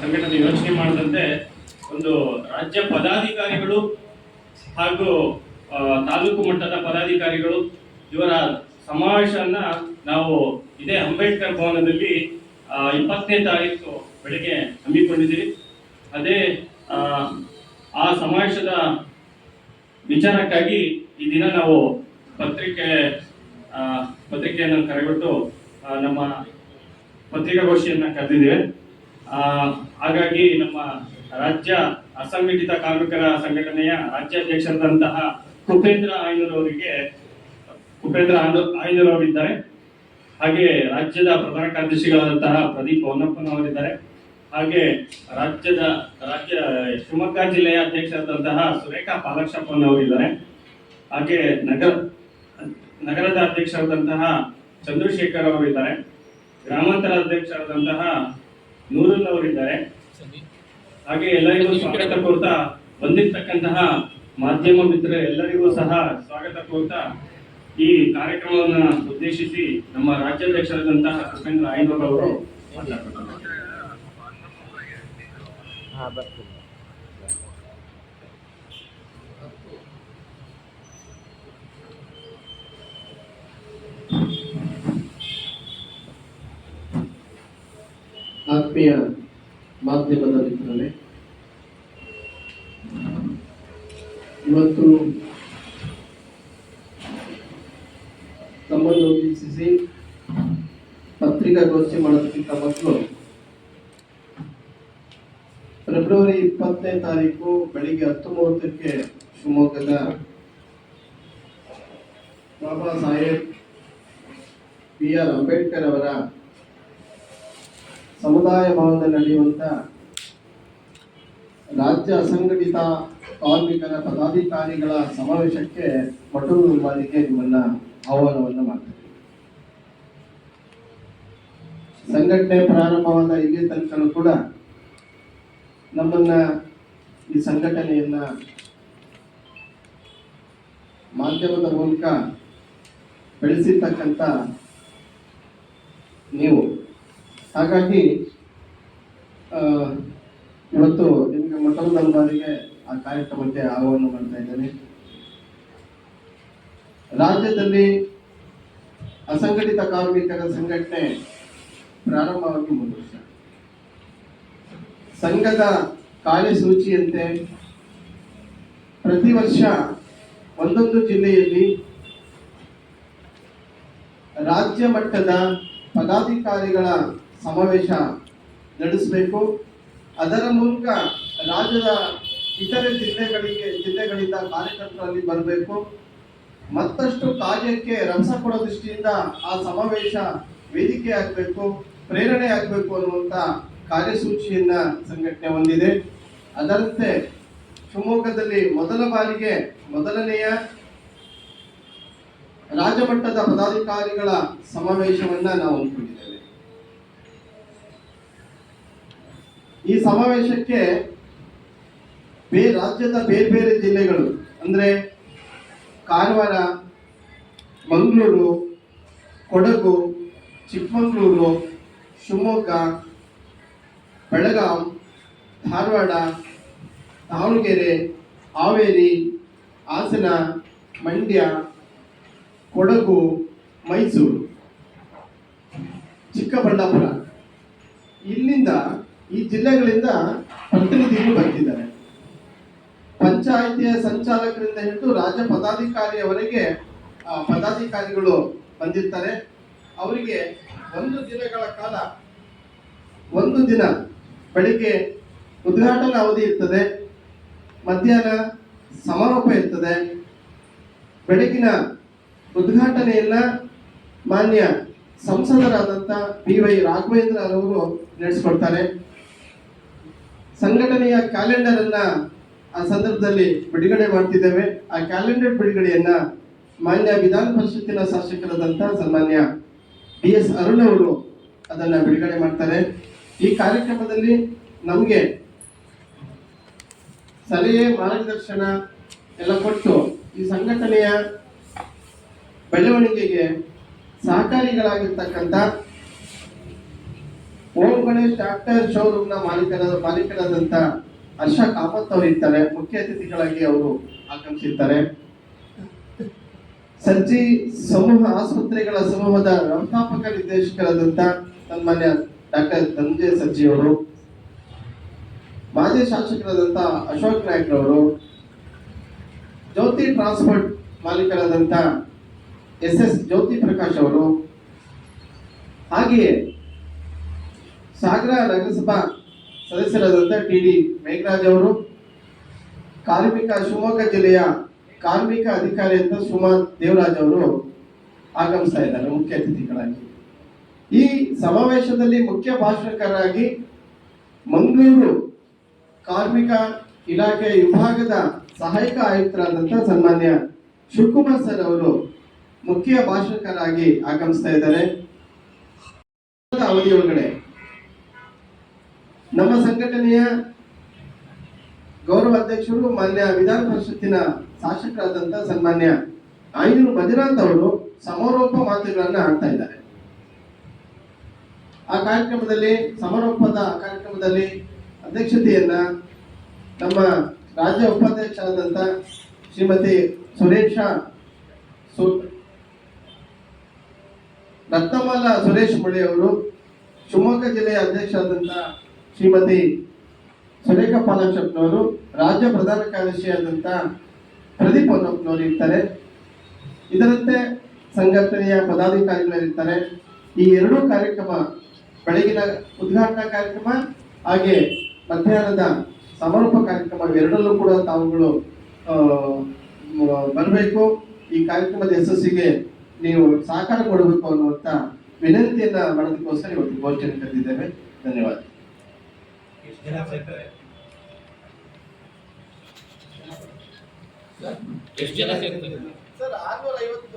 ಸಂಘಟನೆ ಯೋಚನೆ ಮಾಡದಂತೆ ಒಂದು ರಾಜ್ಯ ಪದಾಧಿಕಾರಿಗಳು ಹಾಗೂ ತಾಲೂಕು ಮಟ್ಟದ ಪದಾಧಿಕಾರಿಗಳು ಇವರ ಸಮಾವೇಶವನ್ನ ನಾವು ಇದೇ ಅಂಬೇಡ್ಕರ್ ಭವನದಲ್ಲಿ 20ನೇ ತಾರೀಕು ಬೆಳಗ್ಗೆ ಹಮ್ಮಿಕೊಂಡಿದ್ದೀವಿ. ಅದೇ ಆ ಸಮಾವೇಶದ ವಿಚಾರಕ್ಕಾಗಿ ಈ ದಿನ ನಾವು ಪತ್ರಿಕೆಯನ್ನು ಕರೆಬಿಟ್ಟು ನಮ್ಮ ಪತ್ರಿಕಾಗೋಷ್ಠಿಯನ್ನು ಕರೆದಿದ್ದೇವೆ. ಹಾಗಾಗಿ ನಮ್ಮ ರಾಜ್ಯ ಅಸಂಘಟಿತ ಕಾರ್ಮಿಕರ ಸಂಘಟನೆಯ ರಾಜ್ಯಾಧ್ಯಕ್ಷರಾದಂತಹ ಕುಪೇಂದ್ರ ಆಯ್ನೂರವರಿದ್ದಾರೆ. ಹಾಗೆ ರಾಜ್ಯದ ಪ್ರಧಾನ ಕಾರ್ಯದರ್ಶಿಗಳಾದಂತಹ ಪ್ರದೀಪ್ ಹೊನ್ನಪ್ಪನವರಿದ್ದಾರೆ. ಹಾಗೆ ರಾಜ್ಯ ಶಿವಮೊಗ್ಗ ಜಿಲ್ಲೆಯ ಅಧ್ಯಕ್ಷರಾದಂತಹ ಸುರೇಖಾ ಪಾಲಕ್ಷಪ್ಪನವರಿದ್ದಾರೆ. ಹಾಗೆ ನಗರದ ಅಧ್ಯಕ್ಷರಾದಂತಹ ಚಂದ್ರಶೇಖರ್ ಅವರಿದ್ದಾರೆ. ಗ್ರಾಮಾಂತರ ಅಧ್ಯಕ್ಷರಾದಂತಹ ನೂರುಲ್ ಅವರಿದ್ದಾರೆ. ಹಾಗೆ ಎಲ್ಲರಿಗೂ ಸ್ವಾಗತ ಕೋರ್ತಾ ಬಂದಿರತಕ್ಕಂತಹ ಮಾಧ್ಯಮ ಮಿತ್ರರು ಎಲ್ಲರಿಗೂ ಸಹ ಸ್ವಾಗತ ಕೋರ್ತಾ ಈ ಕಾರ್ಯಕ್ರಮವನ್ನು ಉದ್ದೇಶಿಸಿ ನಮ್ಮ ರಾಜ್ಯಾಧ್ಯಕ್ಷರಾದಂತಹ ಕುಪೇಂದ್ರ ಆಯ್ನೂರ್ ಅವರು ಮಾತನಾಡುತ್ತಾರೆ. ಆತ್ಮೀಯ ಮಾಧ್ಯಮದ ಮಿತ್ರರೇ, ಇವತ್ತು ತಮ್ಮನ್ನು ಉದ್ದೇಶಿಸಿ ಪತ್ರಿಕಾಗೋಷ್ಠಿ ಮಾಡೋದಕ್ಕಿಂತ ಮೊದಲು ಫೆಬ್ರವರಿ 20ನೇ ತಾರೀಕು ಬೆಳಿಗ್ಗೆ 10:30ಕ್ಕೆ ಶಿವಮೊಗ್ಗದ ಬಾಬಾ ಸಾಹೇಬ್ BR ಅಂಬೇಡ್ಕರ್ ಅವರ ಸಮುದಾಯ ಭವನದಲ್ಲಿ ನಡೆಯುವಂತ ರಾಜ್ಯ ಅಸಂಘಟಿತ ಕಾರ್ಮಿಕರ ಪದಾಧಿಕಾರಿಗಳ ಸಮಾವೇಶಕ್ಕೆ ಮೊದಲ ಬಾರಿಗೆ ನಿಮ್ಮನ್ನ ಆಹ್ವಾನವನ್ನು ಮಾಡ್ತೇವೆ. ಸಂಘಟನೆ ಪ್ರಾರಂಭವಾದ ಇಲ್ಲಿ ತನಕ ಕೂಡ ನಮ್ಮನ್ನ ಈ ಸಂಘಟನೆಯನ್ನ ಮಾಧ್ಯಮದ ಮೂಲಕ ಬೆಳೆಸಿರ್ತಕ್ಕಂಥ ನೀವು, ಹಾಗಾಗಿ ಇವತ್ತು ನಿಮಗೆ ಮೊದಲ ಬಾರಿಗೆ ಆ ಕಾರ್ಯಕ್ರಮಕ್ಕೆ ಆಹ್ವಾನ ಮಾಡ್ತಾ ಇದ್ದೇನೆ. ರಾಜ್ಯದಲ್ಲಿ ಅಸಂಘಟಿತ ಕಾರ್ಮಿಕರ ಸಂಘಟನೆ ಪ್ರಾರಂಭವಾಗಿ 3 ವರ್ಷ. ಸಂಘದ ಕಾರ್ಯಸೂಚಿಯಂತೆ ಪ್ರತಿ ವರ್ಷ ಒಂದೊಂದು ಜಿಲ್ಲೆಯಲ್ಲಿ ರಾಜ್ಯ ಮಟ್ಟದ ಪದಾಧಿಕಾರಿಗಳ ಸಮಾವೇಶ ನಡೆಸಬೇಕು. ಅದರ ಮೂಲಕ ರಾಜ್ಯದ ಇತರೆ ಜಿಲ್ಲೆಗಳಿಂದ ಕಾರ್ಯಕರ್ತರಲ್ಲಿ ಬರಬೇಕು. ಮತ್ತಷ್ಟು ಕಾರ್ಯಕ್ಕೆ ರಭಸ ಕೊಡೋ ದೃಷ್ಟಿಯಿಂದ ಆ ಸಮಾವೇಶ ವೇದಿಕೆ ಆಗಬೇಕು, ಪ್ರೇರಣೆ ಆಗಬೇಕು ಅನ್ನುವಂಥ ಕಾರ್ಯಸೂಚಿಯನ್ನ ಸಂಘಟನೆ ಹೊಂದಿದೆ. ಅದರಂತೆ ಶಿವಮೊಗ್ಗದಲ್ಲಿ ಮೊದಲ ಬಾರಿಗೆ ಮೊದಲನೆಯ ರಾಜ್ಯ ಮಟ್ಟದ ಪದಾಧಿಕಾರಿಗಳ ಸಮಾವೇಶವನ್ನ ನಾವು ಹಮ್ಮಿಕೊಂಡಿದ್ದೇವೆ. ಈ ಸಮಾವೇಶಕ್ಕೆ ರಾಜ್ಯದ ಬೇರೆ ಬೇರೆ ಜಿಲ್ಲೆಗಳು ಅಂದ್ರೆ ಕಾರವಾರ, ಮಂಗಳೂರು, ಕೊಡಗು, ಚಿಕ್ಕಮಗಳೂರು, ಶಿವಮೊಗ್ಗ, ಬೆಳಗಾಂ, ಧಾರವಾಡ, ದಾವಣಗೆರೆ, ಹಾವೇರಿ, ಹಾಸನ, ಮಂಡ್ಯ, ಕೊಡಗು, ಮೈಸೂರು, ಚಿಕ್ಕಬಳ್ಳಾಪುರ, ಇಲ್ಲಿಂದ ಈ ಜಿಲ್ಲೆಗಳಿಂದ ಪ್ರತಿನಿಧಿಗಳು ಬರ್ತಿದ್ದಾರೆ. ಪಂಚಾಯಿತಿಯ ಸಂಚಾಲಕರಿಂದ ಹಿಡಿದು ರಾಜ್ಯ ಪದಾಧಿಕಾರಿಯವರೆಗೆ ಪದಾಧಿಕಾರಿಗಳು ಬಂದಿರ್ತಾರೆ. ಅವರಿಗೆ 1 ದಿನಗಳ ಕಾಲ, 1 ದಿನ ಬೆಳಿಗ್ಗೆ ಉದ್ಘಾಟನಾ ಅವಧಿ ಇರ್ತದೆ, ಮಧ್ಯಾಹ್ನ ಸಮಾರೋಪ ಇರ್ತದೆ. ಬೆಳಗಿನ ಉದ್ಘಾಟನೆಯನ್ನ ಮಾನ್ಯ ಸಂಸದರಾದಂಥ BY ರಾಘವೇಂದ್ರ ಅವರು ನಡೆಸಿಕೊಡ್ತಾರೆ. ಸಂಘಟನೆಯ ಕ್ಯಾಲೆಂಡರ್ ಅನ್ನ ಆ ಸಂದರ್ಭದಲ್ಲಿ ಬಿಡುಗಡೆ ಮಾಡ್ತಿದ್ದೇವೆ. ಆ ಕ್ಯಾಲೆಂಡರ್ ಬಿಡುಗಡೆಯನ್ನ ಮಾನ್ಯ ವಿಧಾನ ಪರಿಷತ್ತಿನ ಶಾಸಕರಾದಂಥ ಸನ್ಮಾನ್ಯ DS ಅರುಣ್ ಅವರು ಅದನ್ನ ಬಿಡುಗಡೆ ಮಾಡ್ತಾರೆ. ಈ ಕಾರ್ಯಕ್ರಮದಲ್ಲಿ ನಮಗೆ ಸಲಹೆ ಮಾರ್ಗದರ್ಶನ ಎಲ್ಲ ಕೊಟ್ಟು ಈ ಸಂಘಟನೆಯ ಬೆಳವಣಿಗೆಗೆ ಸಹಕಾರಿಗಳಾಗಿರ್ತಕ್ಕಂಥ ಓಂ ಗಣೇಶ್ ಟ್ರ್ಯಾಕ್ಟರ್ ಶೋರೂಮ್ ನ ಮಾಲೀಕರಾದಂತ ಹರ್ಷ ಕಾಮತ್ ಅವರು ಇರ್ತಾರೆ. ಮುಖ್ಯ ಅತಿಥಿಗಳಾಗಿ ಅವರು ಆಗಮಿಸಿರ್ತಾರೆ. ಸರ್ಜಿ ಸಮೂಹ ಆಸ್ಪತ್ರೆಗಳ ಸಮೂಹದ ವ್ಯವಸ್ಥಾಪಕ ನಿರ್ದೇಶಕರಾದಂತ ಸನ್ಮಾನ್ಯ ಡಾಕ್ಟರ್ ಧನಂಜಯ ಸರ್ಜಿ ಅವರು, ಮಾಜಿ ಶಾಸಕರಾದಂತ ಅಶೋಕ್ ನಾಯ್ಕ ಅವರು, ಜ್ಯೋತಿ ಟ್ರಾನ್ಸ್ಪೋರ್ಟ್ ಮಾಲೀಕರಾದಂತ ಎಸ್ ಜ್ಯೋತಿ ಪ್ರಕಾಶ್ ಅವರು, ಹಾಗೆಯೇ ಸಾಗರ ನಗರಸಭಾ ಸದಸ್ಯರಾದಂತ ಟಿ ಮೇಘರಾಜ್ ಅವರು, ಶಿವಮೊಗ್ಗ ಜಿಲ್ಲೆಯ ಕಾರ್ಮಿಕ ಅಧಿಕಾರಿ ಅಂತ ಸುಮಾ ದೇವರಾಜ್ ಅವರು ಆಗಮಿಸ್ತಾ ಇದ್ದಾರೆ ಮುಖ್ಯ ಅತಿಥಿಗಳಾಗಿ. ಈ ಸಮಾವೇಶದಲ್ಲಿ ಮುಖ್ಯ ಭಾಷಣಕಾರರಾಗಿ ಮಂಗಳೂರು ಕಾರ್ಮಿಕ ಇಲಾಖೆ ವಿಭಾಗದ ಸಹಾಯಕ ಆಯುಕ್ತರಾದಂತಹ ಸನ್ಮಾನ್ಯ ಶಿವಕುಮಾರ್ ಸರ್ ಅವರು ಮುಖ್ಯ ಭಾಷಣಕಾರರಾಗಿ ಆಗಮಿಸ್ತಾ ಇದ್ದಾರೆ. ಅವಧಿಯೊಳಗಡೆ ನಮ್ಮ ಸಂಘಟನೆಯ ಗೌರವ ಅಧ್ಯಕ್ಷರು ಮಾನ್ಯ ವಿಧಾನ ಪರಿಷತ್ತಿನ ಶಾಸಕರಾದಂತಹ ಸನ್ಮಾನ್ಯ ಆಯನೂರು ಮಂಜುನಾಥ್ ಅವರು ಸಮಾರೋಪ ಮಾತುಗಳನ್ನ ಆಡ್ತಾ ಇದ್ದಾರೆ. ಆ ಕಾರ್ಯಕ್ರಮದಲ್ಲಿ ಸಮಾರೋಪದ ಕಾರ್ಯಕ್ರಮದಲ್ಲಿ ಅಧ್ಯಕ್ಷತೆಯನ್ನ ನಮ್ಮ ರಾಜ್ಯ ಉಪಾಧ್ಯಕ್ಷರಾದಂತ ಶ್ರೀಮತಿ ರತ್ನಮಾಲಾ ಸುರೇಶ್ ಮುಳಿ ಅವರು, ಶಿವಮೊಗ್ಗ ಜಿಲ್ಲೆಯ ಅಧ್ಯಕ್ಷರಾದಂತ ಶ್ರೀಮತಿ ಸುರೇಖಾ ಪಾಲಾಕ್ಷಪ್ಪನವರು, ರಾಜ್ಯ ಪ್ರಧಾನ ಕಾರ್ಯದರ್ಶಿಯಾದಂತ ಪ್ರದೀಪ್ ಹೊನ್ನಪ್ಪನವರು ಇರ್ತಾರೆ. ಇದರಂತೆ ಸಂಘಟನೆಯ ಪದಾಧಿಕಾರಿಗಳಿರ್ತಾರೆ. ಈ ಎರಡೂ ಕಾರ್ಯಕ್ರಮ, ಬೆಳಗಿನ ಉದ್ಘಾಟನಾ ಕಾರ್ಯಕ್ರಮ ಹಾಗೆ ಮಧ್ಯಾಹ್ನದ ಸಮಾರೋಪ ಕಾರ್ಯಕ್ರಮ ಎರಡಲ್ಲೂ ಕೂಡ ತಾವುಗಳು ಬರಬೇಕು. ಈ ಕಾರ್ಯಕ್ರಮದ ಯಶಸ್ಸಿಗೆ ನೀವು ಸಹಕಾರ ಕೊಡಬೇಕು ಅನ್ನುವಂತ ವಿನಂತಿಯನ್ನ ಮಾಡೋದಕ್ಕೋಸ್ಕರ ಇವತ್ತು ಗೋಷ್ಠಿಯನ್ನು ಕರೆದಿದ್ದೇವೆ. ಧನ್ಯವಾದ. ಎಷ್ಟು ಜನ ಸೇರ್ತಾರೆ ಸರ್ 650